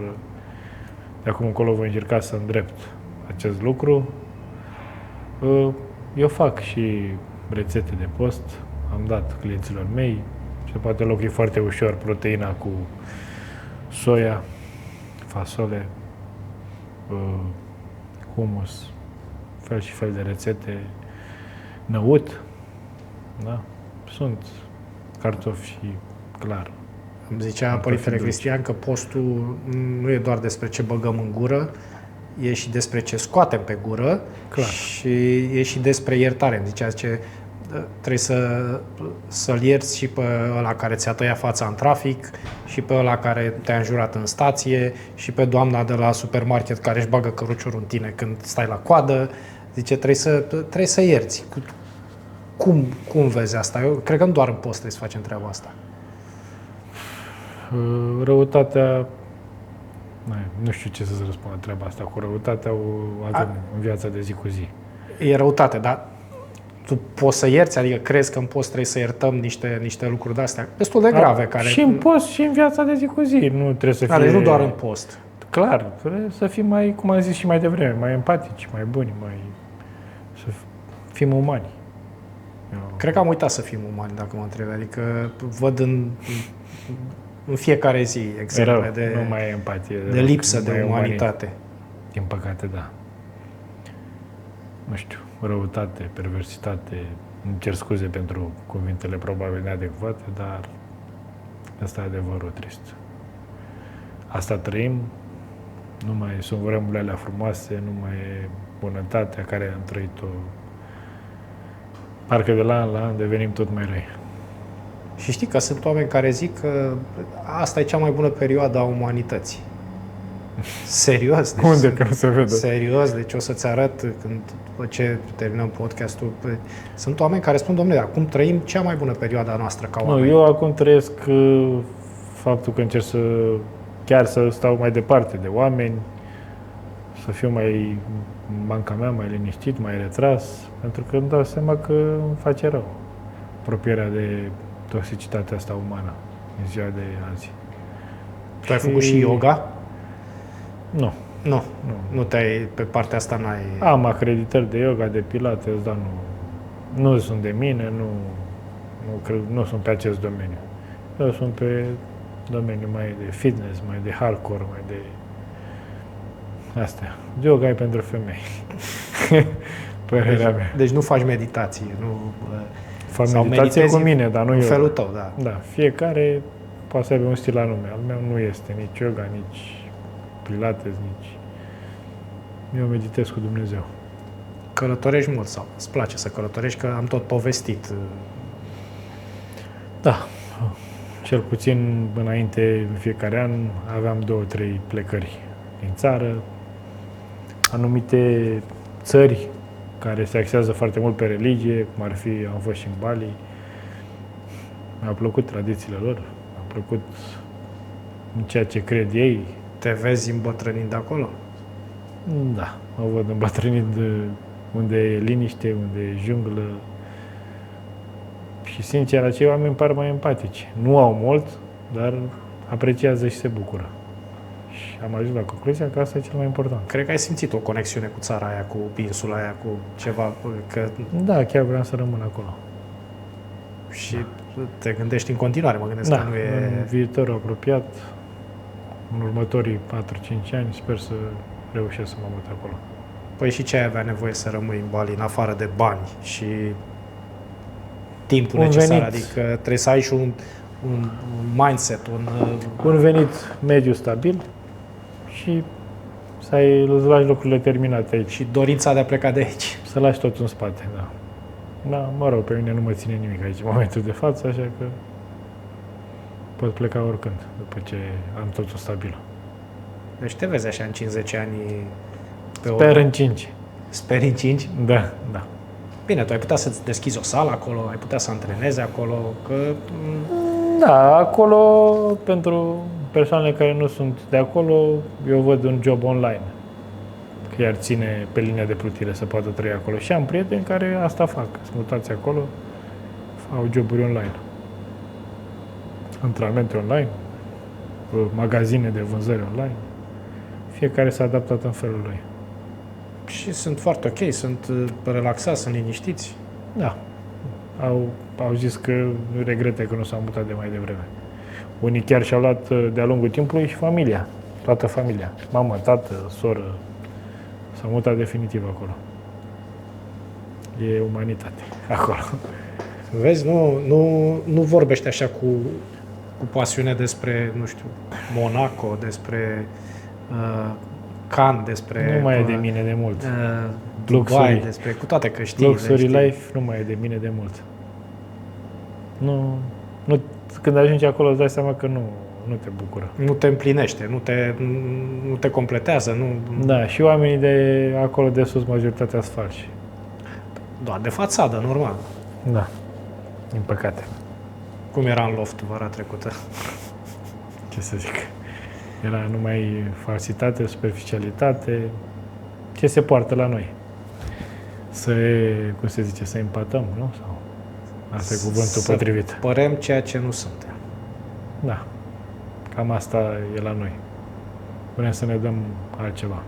S2: de acum încolo voi încerca să îndrept acest lucru. Eu fac și rețete de post, am dat clienților mei, se poate locui foarte ușor proteina cu soia, fasole, hummus, fel și fel de rețete, năut, da? Sunt cartofi, clar.
S1: Îmi zicea Părintele Cristian că postul nu e doar despre ce băgăm în gură, e și despre ce scoatem pe gură.
S2: Clar.
S1: Și e și despre iertare. Îmi zicea că trebuie să-l ierți și pe ăla care ți-a tăiat fața în trafic, și pe ăla care te-a înjurat în stație, și pe doamna de la supermarket care își bagă căruciorul în tine când stai la coadă. Zice, trebuie să ierți. Cum vezi asta? Eu cred că nu doar în post trebuie să facem treaba asta.
S2: Răutatea, nu știu ce să-ți răspund la treaba asta, cu răutatea o avem în viața de zi cu zi.
S1: E răutate, dar tu poți să ierți? Adică crezi că în post trebuie să iertăm niște lucruri de-astea destul de grave? Care...
S2: Și în post și în viața de zi cu zi. Nu trebuie să fie...
S1: Deci nu doar în post.
S2: Clar, trebuie să fim mai, cum am zis și mai devreme, mai empatici, mai buni, să fim umani.
S1: Cred că am uitat să fim umani, dacă mă întreb. Adică văd în fiecare zi exemple
S2: nu mai e empatie,
S1: de lipsă de umanitate.
S2: Din păcate, da. Nu știu, răutate, perversitate. Îmi cer scuze pentru cuvintele probabil neadecvate, dar asta e adevărul trist. Asta trăim, nu mai sunt vremurile alea frumoase, nu mai e bunătatea care am trăit-o. Parcă de la an devenim tot mai răi.
S1: Și știi că sunt oameni care zic că asta e cea mai bună perioadă a umanității. Serios. Deci
S2: unde că nu se vede?
S1: Serios, deci o să-ți arăt după ce terminăm podcastul. Sunt oameni care spun, domnule, acum trăim cea mai bună perioadă a noastră ca oameni.
S2: Nu, eu acum trăiesc faptul că încerc chiar să stau mai departe de oameni, să fiu mai în banca mea, mai liniștit, mai retras, pentru că îmi dau seama că îmi face rău apropierea de toxicitatea asta umană în ziua de azi.
S1: Tu ai făcut și yoga?
S2: Nu.
S1: Nu te-ai, pe partea asta n-ai...
S2: Am acreditări de yoga, de pilates, dar nu sunt de mine, nu sunt pe acest domeniu. Eu sunt pe domeniul mai de fitness, mai de hardcore, mai de astea. Yoga e pentru femei. Părerea mea.
S1: Deci nu faci meditație, nu...
S2: Fac meditație cu mine, dar nu
S1: în
S2: yoga.
S1: felul tău, da.
S2: Da, fiecare poate să aibă un stil anume. Al meu nu este nici yoga, nici pilates, nici... Eu meditez cu Dumnezeu.
S1: Călătorești mult sau îți place să călătorești? Că am tot povestit.
S2: Da. Cel puțin înainte, în fiecare an, aveam 2-3 plecări din țară. Anumite țări care se axează foarte mult pe religie, cum ar fi, am fost și în Bali. Mi-au plăcut tradițiile lor, mi-au plăcut în ceea ce cred ei.
S1: Te vezi îmbătrânind de acolo?
S2: Da, mă văd îmbătrânind unde e liniște, unde e junglă. Și sincer, acei oameni par mai empatici. Nu au mult, dar apreciază și se bucură. Și am ajuns la concluzia că asta e cel mai important.
S1: Cred că ai simțit o conexiune cu țara aia, cu insula aia, cu ceva, că...
S2: Da, chiar vreau să rămân acolo.
S1: Și te gândești în continuare, mă gândesc
S2: Da,
S1: că nu e...
S2: în viitorul apropiat, în următorii 4-5 ani, sper să reușesc să mă mut acolo.
S1: Păi și ce ai avea nevoie să rămâi în Bali, în afară de bani și timpul necesar?
S2: venit.
S1: Adică trebuie să ai și un mindset,
S2: Un venit mediu stabil și să lași lucrurile terminate aici.
S1: și dorința de a pleca de aici.
S2: Să lași tot în spate, da. Da, mă rog, pe mine nu mă ține nimic aici în momentul de față, așa că pot pleca oricând, după ce am totul stabil.
S1: Deci te vezi așa în 50 ani pe
S2: Sper în 5.
S1: Speri în 5?
S2: Da, da.
S1: Bine, tu ai putea să-ți deschizi o sală acolo, ai putea să antrenezi acolo, că...
S2: Da, acolo, pentru persoanele care nu sunt de acolo, eu văd un job online. Că i-ar ține pe linia de plutire să poată trăi acolo. Și am prieteni care asta fac. Sunt mutați acolo, au joburi online. Antrenamente online, magazine de vânzări online. Fiecare s-a adaptat în felul lui.
S1: Și sunt foarte ok, sunt relaxați, sunt liniștiți.
S2: Da. Au zis că regrete că nu s-au mutat de mai devreme. Unii chiar și-au luat de-a lungul timpului și familia. Toată familia. Mamă, tată, soră. S-au mutat definitiv acolo. E umanitate acolo.
S1: Vezi, nu vorbește așa cu pasiune despre, nu știu, Monaco, despre Cannes, despre...
S2: Nu mai e de mine de mult.
S1: Dubai, despre, cu toate că știi.
S2: Luxury life nu mai e de mine de mult. Nu, când ajungi acolo îți dai seama că nu te bucură.
S1: Nu te împlinește, nu te completează, nu...
S2: Da, și oamenii de acolo de sus, majoritatea sunt falși.
S1: Doar de fațadă, normal.
S2: Da, din păcate.
S1: Cum era în loft vara trecută?
S2: Ce să zic? Era numai falsitate, superficialitate. Ce se poartă la noi? Cum se zice, să empatăm, nu? Sau asta e cuvântul potrivit.
S1: Părem ceea ce nu suntem.
S2: Da. Cam asta e la noi. Vrem să ne dăm altceva.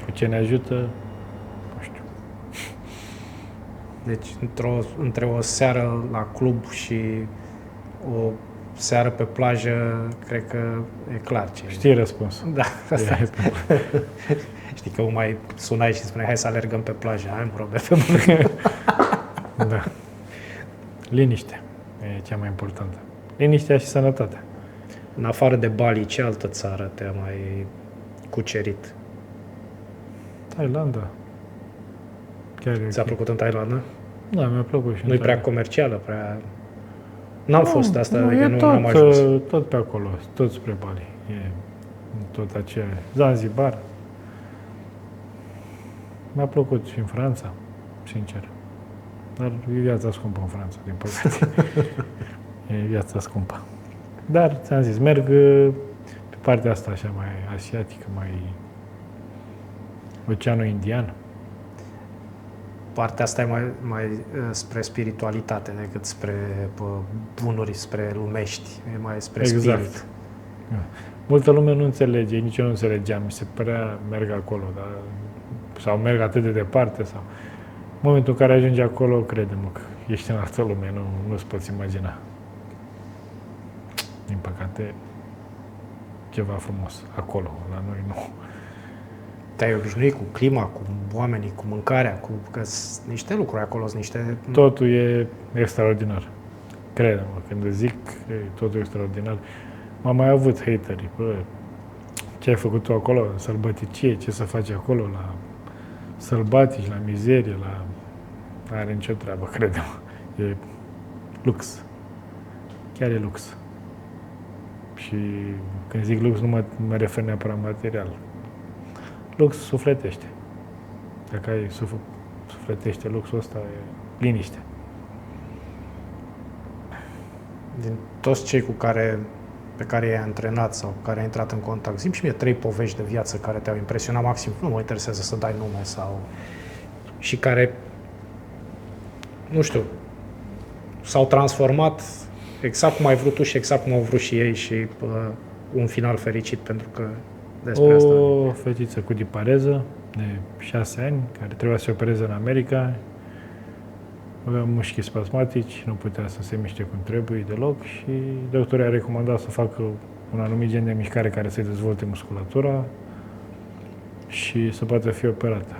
S2: Cu ce ne ajută, nu știu.
S1: Deci, între o seară la club și o seară pe plajă, cred că e clar ce...
S2: Știi răspunsul.
S1: Da, asta e. Știi că mai sunai și spuneai, hai să alergăm pe plajă, ai probleme.
S2: Da. Liniște e cea mai importantă. Liniștea și sănătatea.
S1: În afară de Bali, ce altă țară te-a mai cucerit?
S2: Thailanda. Chiar
S1: Ți-a plăcut în Thailanda?
S2: Da, mi-a plăcut și
S1: Nu-i prea comercială, prea... N-am fost asta, adică nu am
S2: tot,
S1: ajuns.
S2: tot pe acolo, tot spre Bali. E tot aceea. Zanzibar. Mi-a plăcut și în Franța, sincer. Dar e viața scumpă în Franța, din păcate. E viața scumpă. Dar, ți-am zis, merg pe partea asta așa mai asiatică, mai Oceanul Indian.
S1: Partea asta e mai spre spiritualitate decât spre bunuri, spre lumești. E mai spre spirit.
S2: multă lume nu înțelege, nici eu nu înțelegeam, mi se părea merg acolo, dar, sau merg atât de departe, sau... În momentul în care ajungi acolo, crede-mă că ești în altă lume, nu-ți poți imagina. Din păcate, ceva frumos acolo, la noi nu.
S1: Te-ai obișnuit cu clima, cu oamenii, cu mâncarea, că sunt niște lucruri acolo, sunt niște...
S2: Totul e extraordinar. Crede-mă, când zic, totul e extraordinar. M-am mai avut hateri. Bă, ce ai făcut tu acolo? Sălbăticie, ce să faci acolo? La sălbatici, la mizerie, la... Nu are nicio treabă, crede-mă. E lux. Chiar e lux. Și când zic lux, nu mă refer neapărat material. Lux sufletește. Dacă ai sufletește luxul ăsta, e liniște.
S1: Din toți cei pe care i-ai antrenat sau cu care ai intrat în contact, zi-mi și mie 3 povești de viață care te-au impresionat maxim. Nu mă interesează să dai nume sau... Și care, nu știu, s-au transformat exact cum ai vrut tu și exact cum au vrut și ei și un final fericit, pentru că despre asta...
S2: O fetiță cu dipareză de 6 ani, care trebuia să se opereze în America. Avea mușchi spasmatici, nu putea să se miște cum trebuie deloc și doctorul a recomandat să facă un anumit gen de mișcare care să-i dezvolte musculatura și să poată fi operată.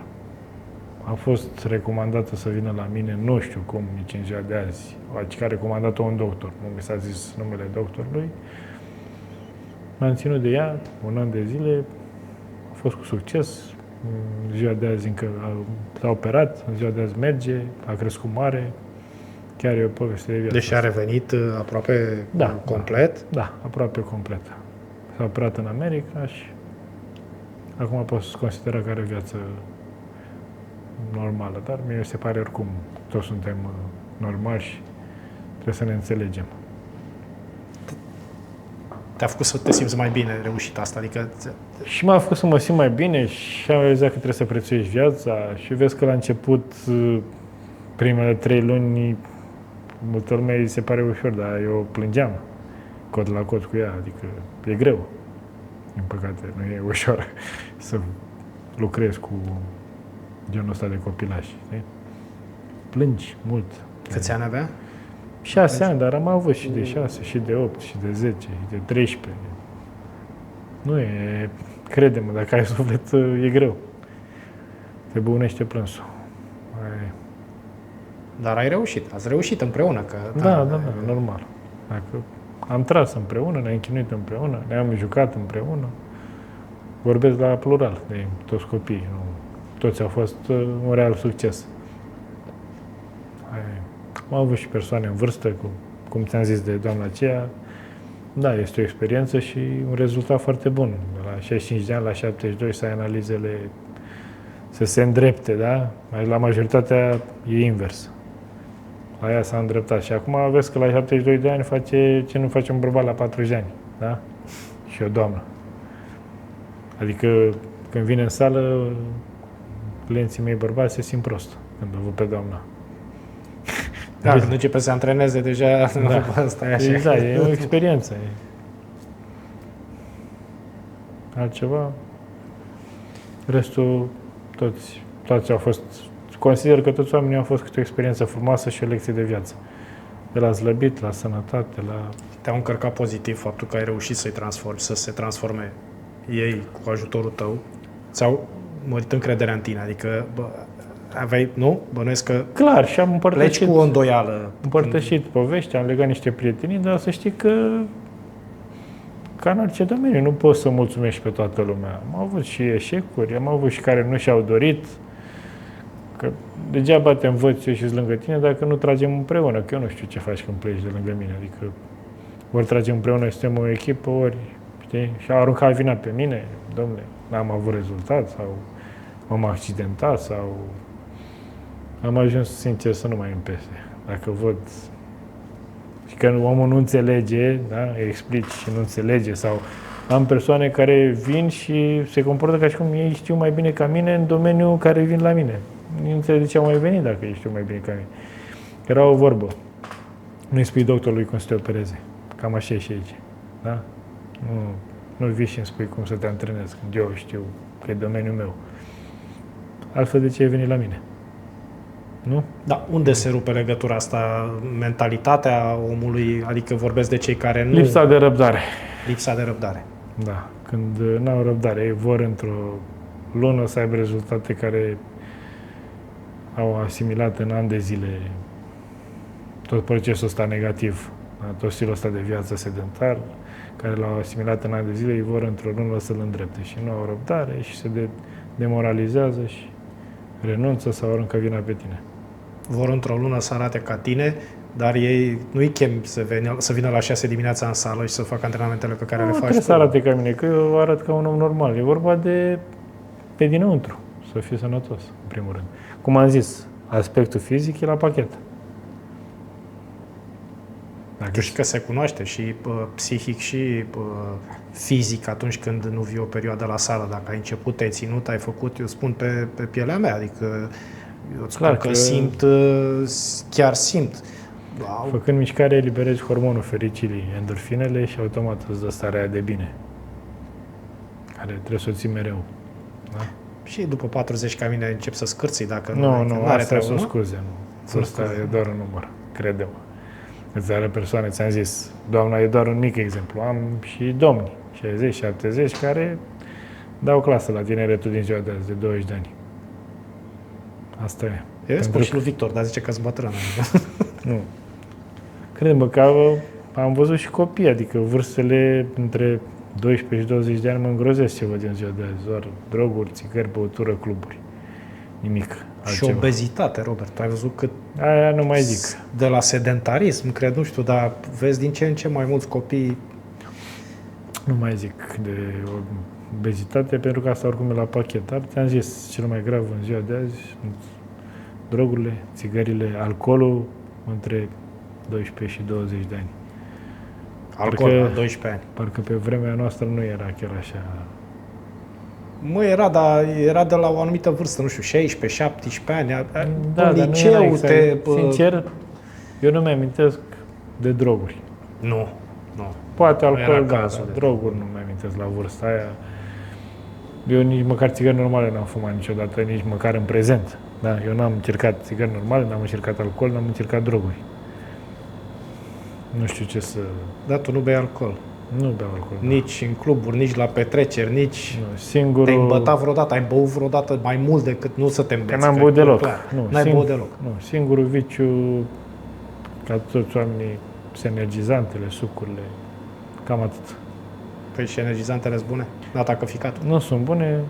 S2: A fost recomandată să vină la mine, nu știu cum, nici în ziua de azi, a recomandat-o un doctor, nu mi s-a zis numele doctorului. M-am ținut de ea 1 an de zile, a fost cu succes. În ziua de azi încă s-a operat, în ziua de azi merge, a crescut mare, chiar e o poveste de viață.
S1: Deci a revenit aproape complet?
S2: Da, aproape complet. S-a operat în America și acum pot să considera că are viață normală, dar mie se pare oricum, toți suntem normali și trebuie să ne înțelegem.
S1: Te-a făcut să te simți mai bine reușit asta, adică...
S2: Și m-a făcut să mă simt mai bine și am realizat că trebuie să prețuiești viața și vezi că la început, primele 3 luni, multă lume îi se pare ușor, dar eu plângeam cot la cot cu ea, adică e greu. Din păcate, nu e ușor să lucrezi cu genul ăsta de copilaj. Plângi mult.
S1: Câți ani avea?
S2: 6 ani, dar am avut și de 6, și de 8, și de 10, și de 13. Nu e... Crede-mă, dacă ai suflet, e greu. Te bunește plânsul.
S1: Dar ai reușit. Ați reușit împreună. Că,
S2: da, normal. Dacă am tras împreună, ne-am chinuit împreună, ne-am jucat împreună. Vorbesc la plural de toți copiii. Nu? Toți au fost un real succes. Am avut și persoane în vârstă, cum ți-am zis de doamna aceea. Da, este o experiență și un rezultat foarte bun. De la 65 de ani la 72 să ai analizele să se îndrepte, da? La majoritatea e invers. La ea s-a îndreptat. Și acum vezi că la 72 de ani face ce nu face un bărbat la 40 ani, da? Și o doamnă. Adică când vine în sală, clienții mei bărbați se simt prost când o văd pe doamna.
S1: Da, când începe să se antreneze deja,
S2: da.
S1: Asta e așa.
S2: Exact, e o experiență. Altceva, restul, toți au fost, consider că toți oamenii au fost câte o experiență frumoasă și o lecție de viață. De la slăbit, la sănătate, la...
S1: Te-au încărcat pozitiv faptul că ai reușit să-i transformi, să se transforme ei cu ajutorul tău? Ți-au mărit încrederea în tine? Adică, aveai, nu? Bănuiesc că
S2: clar, și am împărtășit...
S1: Pleci cu o îndoială.
S2: Împărtășit povești, am legat niște prietenii, dar să știi că ca în orice domeniu, nu poți să mulțumești pe toată lumea. Am avut și eșecuri, am avut și care nu și-au dorit, că degeaba te învăț eu și lângă tine dacă nu tragem împreună, că eu nu știu ce faci când pleci de lângă mine, adică ori tragem împreună, suntem o echipă, ori, știi, și au aruncat vina pe mine, domnule, n-am avut rezultat sau m-am accidentat sau am ajuns, sincer, să nu mai îmi pese. Dacă văd și că omul nu înțelege, da, îi explici și nu înțelege, sau am persoane care vin și se comportă ca și cum ei știu mai bine ca mine în domeniul care vin la mine. Nu înțeleg de ce au mai venit dacă ei știu mai bine ca mine. Era o vorbă. Nu-i spui doctorului cum să te opereze. Cam așa e și aici. Da? Nu vii și îmi spui cum să te antrenezi, când eu știu că e domeniul meu. Altfel de ce ai venit la mine? Nu?
S1: Da, unde se rupe legătura asta? Mentalitatea omului, adică vorbesc de cei care nu...
S2: Lipsa de răbdare.
S1: Lipsa de răbdare.
S2: Da, când n-au răbdare, ei vor într-o lună să aibă rezultate care au asimilat în ani de zile tot procesul ăsta negativ, tot stilul ăsta de viață sedentar, care l-au asimilat în ani de zile, ei vor într-o lună să-l îndrepte și nu au răbdare și se demoralizează și renunță sau aruncă vina pe tine.
S1: Vor într-o lună să arate ca tine, dar ei nu-i chem să vină la 6 dimineața în sală și să facă antrenamentele pe care le faci tu.
S2: Trebuie să arate ca mine, că eu arăt ca un om normal. E vorba de pe dinăuntru, să fii sănătos, în primul rând. Cum am zis, aspectul fizic e la pachet.
S1: Dacă știi că se cunoaște și psihic și fizic atunci când nu vii o perioadă la sală. Dacă ai început, te-ai ținut, ai făcut, eu spun pe pielea mea, adică eu îți spun că simt, chiar simt.
S2: Făcând mișcare, eliberezi hormonul fericirii, endorfinele și automat îți dă starea de bine, care trebuie să o ții mereu. Da?
S1: Și după 40 ca mine încep să scârții dacă
S2: nu asta sunt scuze, nu. Asta e doar un număr, crede-mă. Îți arăt persoane, ți-am zis, doamna e doar un mic exemplu. Am și domni, 60-70, care dau clasă la tineretul din ziua de azi, de 20 de ani. Asta e.
S1: Eu spun și lui Victor, dar zice că-s bătrân.
S2: Nu. Crede-mă că am văzut și copii, adică vârstele între 12 și 20 de ani mă îngrozesc ce văd în ziua de azi. Doar droguri, țigări, băutură, cluburi. Nimic altceva.
S1: Și obezitate, Robert. Ai văzut cât...
S2: Aia nu mai zic.
S1: De la sedentarism, cred, nu știu, dar vezi din ce în ce mai mulți copii...
S2: Nu mai zic de obezitate, pentru că asta oricum e la pachet. Dar ți-am zis, cel mai grav în ziua de azi sunt drogurile, țigările, alcoolul între 12 și 20 de ani.
S1: Alcool la 12 ani.
S2: Parcă pe vremea noastră nu era chiar așa.
S1: Mă, dar era de la o anumită vârstă, nu știu, 16-17 ani.
S2: Da,
S1: în liceu
S2: exact. Sincer, eu nu mi-amintesc de droguri.
S1: Nu.
S2: Poate alcool, da, droguri nu mi-amintesc la vârsta aia. Eu nici măcar țigări normale n-am fumat niciodată, nici măcar în prezent. Da, eu n-am încercat țigări normale, n-am încercat alcool, n-am încercat droguri. Nu știu ce să...
S1: Dar tu nu bei alcool.
S2: Nu beau alcool.
S1: Nici în cluburi, nici la petreceri, nici...
S2: Nu, singurul...
S1: Te-ai îmbătat vreodată? Ai băut vreodată mai mult decât nu să te îmbeți?
S2: Că n-am băut deloc.
S1: N-ai băut deloc?
S2: Nu, singurul viciu, ca toți oamenii, sunt energizantele, sucurile, cam atât.
S1: Păi și energizantele sunt bune? Data că ficatul?
S2: Nu sunt bune,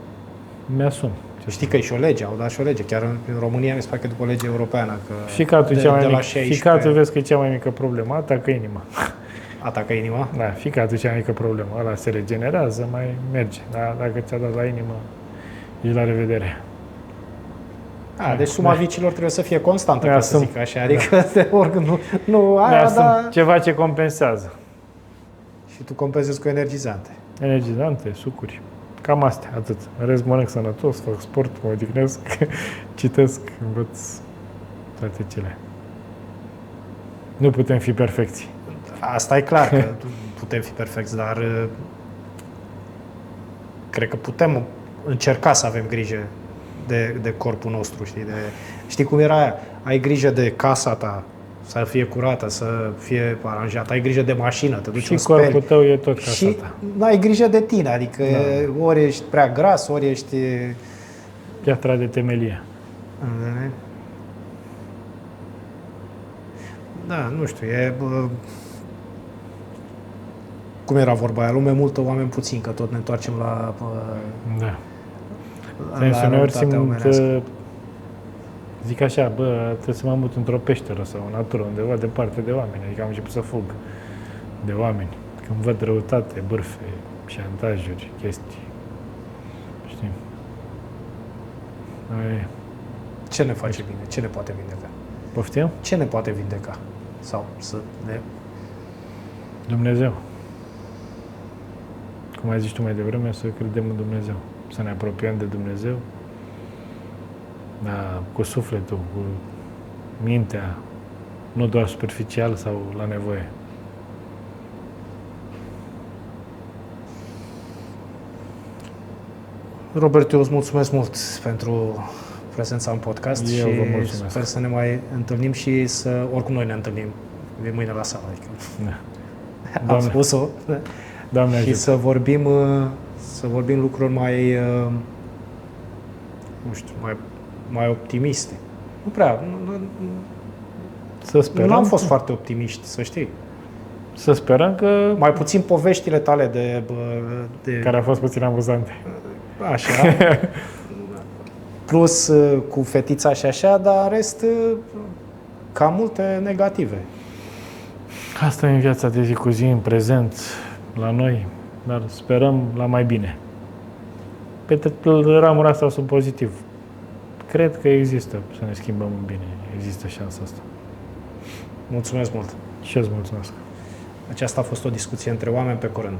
S2: mi-asum.
S1: Știi că e și o lege, au dat și o lege. Chiar în România mi se pare că după legea europeană. Că
S2: ficatul, ficatul vezi că e cea mai mică problemă, atacă inima.
S1: Atacă inima?
S2: Da, ficatul e cea mai mică problemă. Ăla se regenerează, mai merge. Dar dacă ți-a dat la inimă, ești la revedere.
S1: Deci suma vicilor trebuie să fie constantă, ca să zic așa. Adică nu aia, dar...
S2: ceva ce compensează.
S1: Și tu compensezi cu energizante.
S2: Energizante, sucuri. Cam astea, atât. În rest mănânc sănătos, fac sport, mă odihnesc, citesc, învăț toate cele. Nu putem fi perfecți.
S1: Asta e clar că putem fi perfecți, dar cred că putem încerca să avem grijă de corpul nostru, știi? Știi cum era aia? Ai grijă de casa ta, să fie curată, să fie aranjată, ai grijă de mașină, te duci
S2: și
S1: în speli.
S2: corpul tău e tot casa
S1: și
S2: ta.
S1: nu ai grijă de tine, adică ori ești prea gras, ori ești...
S2: Piatra de temelie.
S1: Da, nu știu, cum era vorba aia? Lume multă, oameni puțini, că tot ne întoarcem la...
S2: Da.
S1: La
S2: uneori simt,
S1: omenească.
S2: zic așa, trebuie să mă mut într-o peșteră sau în natură, undeva departe de oameni. Adică am început să fug de oameni. Când văd răutate, bârfe, șantajuri, chestii. Știi?
S1: Ce ne face bine? Ce ne poate vindeca?
S2: Poftim?
S1: Ce ne poate vindeca? Sau să ne...
S2: Dumnezeu. Cum ai zis tu mai devreme, să credem în Dumnezeu. Să ne apropiem de Dumnezeu. Da, cu sufletul, cu mintea, nu doar superficial sau la nevoie.
S1: Robert, eu îți mulțumesc mult pentru prezența în podcast
S2: Eu vă
S1: și
S2: mulțumesc.
S1: sper să ne mai întâlnim și să, oricum noi ne întâlnim de mâine la sală. Adică
S2: Da.
S1: am
S2: Doamne.
S1: spus-o.
S2: Doamne
S1: Și
S2: ajută.
S1: să vorbim lucruri mai, nu știu, mai optimiste. Nu prea,
S2: Să sperăm,
S1: nu am fost foarte optimiști, să știi.
S2: să sperăm că...
S1: Mai puțin poveștile tale de
S2: Care a fost puțin amuzante.
S1: așa, plus cu fetița și așa, dar în rest cam multe negative.
S2: Asta e în viața de zi cu zi, în prezent, la noi, dar sperăm la mai bine. Pe ramura asta sunt pozitiv. Cred că există să ne schimbăm în bine. Există șansa asta.
S1: Mulțumesc mult!
S2: Și eu îți mulțumesc.
S1: Aceasta a fost o discuție între oameni, pe curând.